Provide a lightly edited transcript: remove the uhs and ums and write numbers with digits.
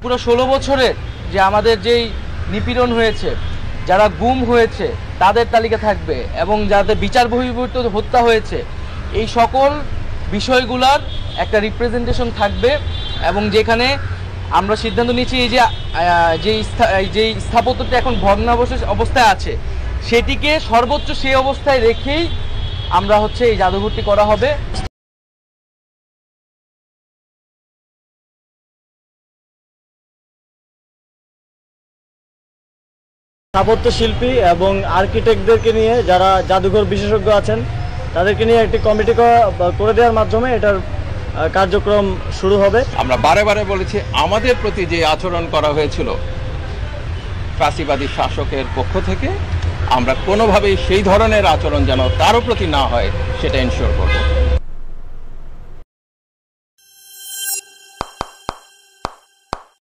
পুরো 16 বছরের যে আমাদের যেই নিপীড়ন হয়েছে, যারা গুম হয়েছে তাদের তালিকা থাকবে এবং যাদের বিচার বহির্ভূত হত্যা হয়েছে এই সকল বিষয়গুলোর একটা রিপ্রেজেন্টেশন থাকবে। এবং যেখানে আমরা সিদ্ধান্ত নিয়েছি এই যে স্থাপত্যটা এখন ভগ্নাবশেষ অবস্থায় আছে সেটিকে সর্বোচ্চ সেই অবস্থায় রেখেই আমরা এই জাদুঘরটি করা হবে। স্থাপত্য শিল্পী এবং আর্কিটেক্টদেরকে নিয়ে যারা জাদুঘর বিশেষজ্ঞ আছেন তাদেরকে নিয়ে একটি কমিটি করে দেওয়ার মাধ্যমে এটার কার্যক্রম শুরু হবে। আমরা বারে বারে বলেছি আমাদের প্রতি যে আচরণ করা হয়েছিল ফ্যাসিবাদী শাসকের পক্ষ থেকে, আমরা কোনোভাবেই সেই ধরনের আচরণ যেন কারো প্রতি না হয় সেটা এনশিওর করব।